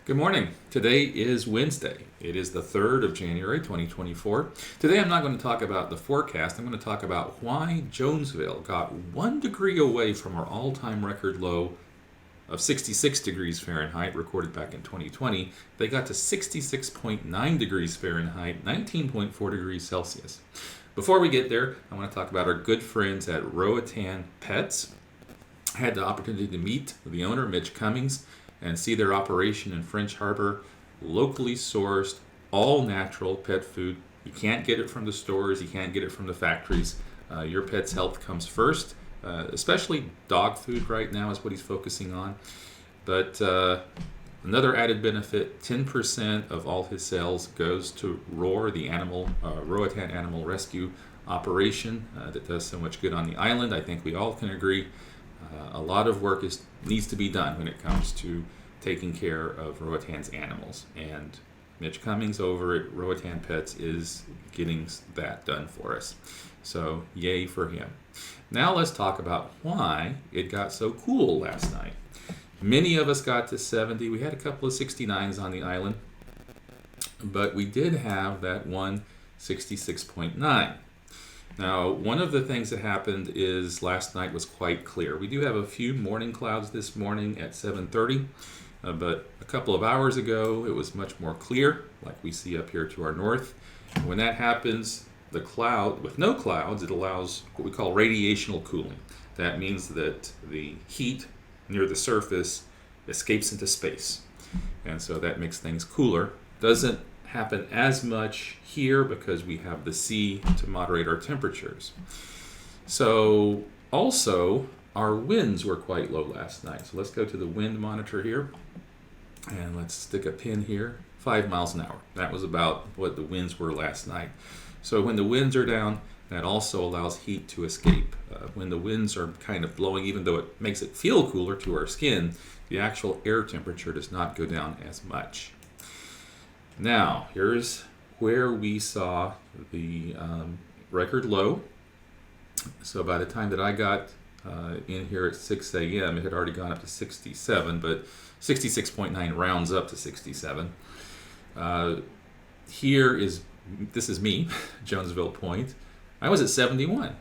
Good morning. Today is Wednesday. It is the 3rd of January 2024. Today I'm not going to talk about the forecast. I'm going to talk about why Jonesville got 1 degree away from our all-time record low of 66 degrees Fahrenheit recorded back in 2020. They got to 66.9 degrees Fahrenheit, 19.4 degrees Celsius. Before we get there, I want to talk about our good friends at Roatan Pets. I had the opportunity to meet the owner, Mitch Cummings, and see their operation in French Harbor. Locally sourced, all natural pet food. You can't get it from the stores, you can't get it from the factories. Your pet's health comes first, especially dog food right now is what he's focusing on. But another added benefit, 10% of all his sales goes to ROAR, the Roatan Animal Rescue operation that does so much good on the island. I think we all can agree. A lot of work needs to be done when it comes to taking care of Roatan's animals, and Mitch Cummings over at Roatan Pets is getting that done for us. So yay for him. Now let's talk about why it got so cool last night. Many of us got to 70. We had a couple of 69s on the island, but we did have that one 66.9. Now, one of the things that happened is last night was quite clear. We do have a few morning clouds this morning at 7:30, but a couple of hours ago it was much more clear, like we see up here to our north. When that happens, the cloud, with no clouds, it allows what we call radiational cooling. That means that the heat near the surface escapes into space, and so that makes things cooler. Doesn't happen as much here because we have the sea to moderate our temperatures. So also our winds were quite low last night. So let's go to the wind monitor here and let's stick a pin here. 5 miles an hour. That was about what the winds were last night. So when the winds are down, that also allows heat to escape. When the winds are kind of blowing, even though it makes it feel cooler to our skin, the actual air temperature does not go down as much. Now, here's where we saw the record low. So by the time that I got in here at 6 a.m., it had already gone up to 67, but 66.9 rounds up to 67. This is me, Jonesville Point. I was at 71.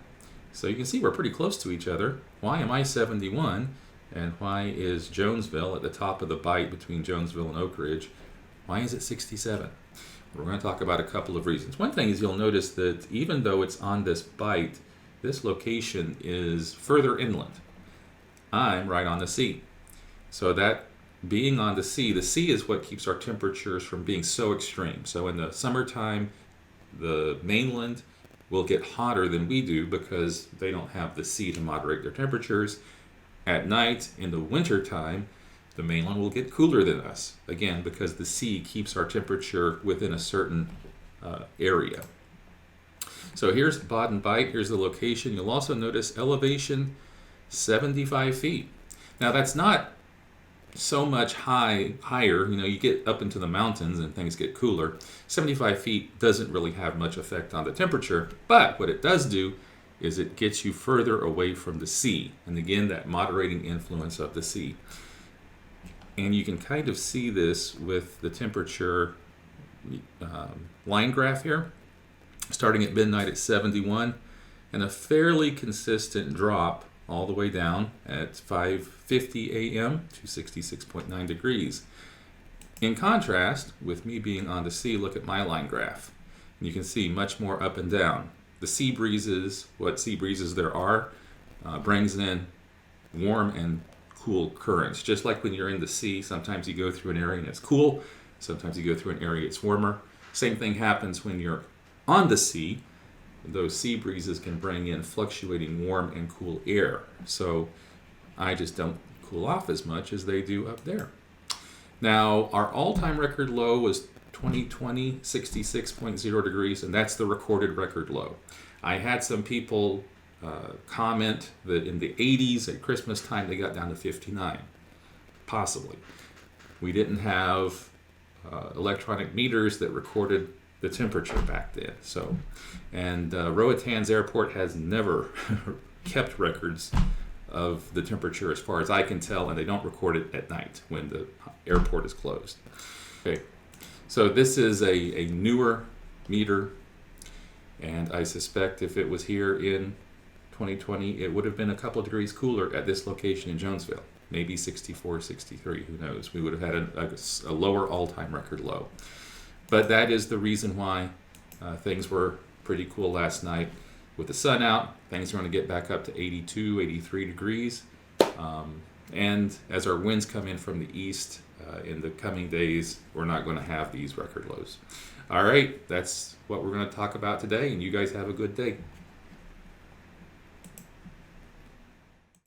So you can see we're pretty close to each other. Why am I 71? And why is Jonesville at the top of the bite between Jonesville and Oak Ridge? Why is it 67? We're going to talk about a couple of reasons. One thing is you'll notice that even though it's on this bite, this location is further inland. I'm right on the sea. So that being on the sea is what keeps our temperatures from being so extreme. So in the summertime, the mainland will get hotter than we do because they don't have the sea to moderate their temperatures. At night, in the wintertime, the mainland will get cooler than us, again, because the sea keeps our temperature within a certain area. So here's Baden Bight, here's the location. You'll also notice elevation 75 feet. Now that's not so much higher, you get up into the mountains and things get cooler. 75 feet doesn't really have much effect on the temperature, but what it does do is it gets you further away from the sea, and again, that moderating influence of the sea. And you can kind of see this with the temperature line graph here, starting at midnight at 71, and a fairly consistent drop all the way down at 5:50 a.m. to 66.9 degrees. In contrast, with me being on the sea, look at my line graph. And you can see much more up and down. The sea breezes, what sea breezes there are, brings in warm and cool currents. Just like when you're in the sea, sometimes you go through an area and it's cool, sometimes you go through an area it's warmer. Same thing happens when you're on the sea. Those sea breezes can bring in fluctuating warm and cool air. So I just don't cool off as much as they do up there. Now, our all-time record low was 2020, 66.0 degrees, and that's the recorded record low. I had some people comment that in the 80s at Christmas time they got down to 59. Possibly. We didn't have electronic meters that recorded the temperature back then. And Roatan's airport has never kept records of the temperature as far as I can tell, and they don't record it at night when the airport is closed. Okay, so this is a newer meter, and I suspect if it was here in 2020, it would have been a couple of degrees cooler at this location in Jonesville. Maybe 64, 63, who knows? We would have had a lower all-time record low. But that is the reason why things were pretty cool last night. With the sun out, things are going to get back up to 82, 83 degrees. And as our winds come in from the east in the coming days, we're not going to have these record lows. All right, that's what we're going to talk about today, and you guys have a good day.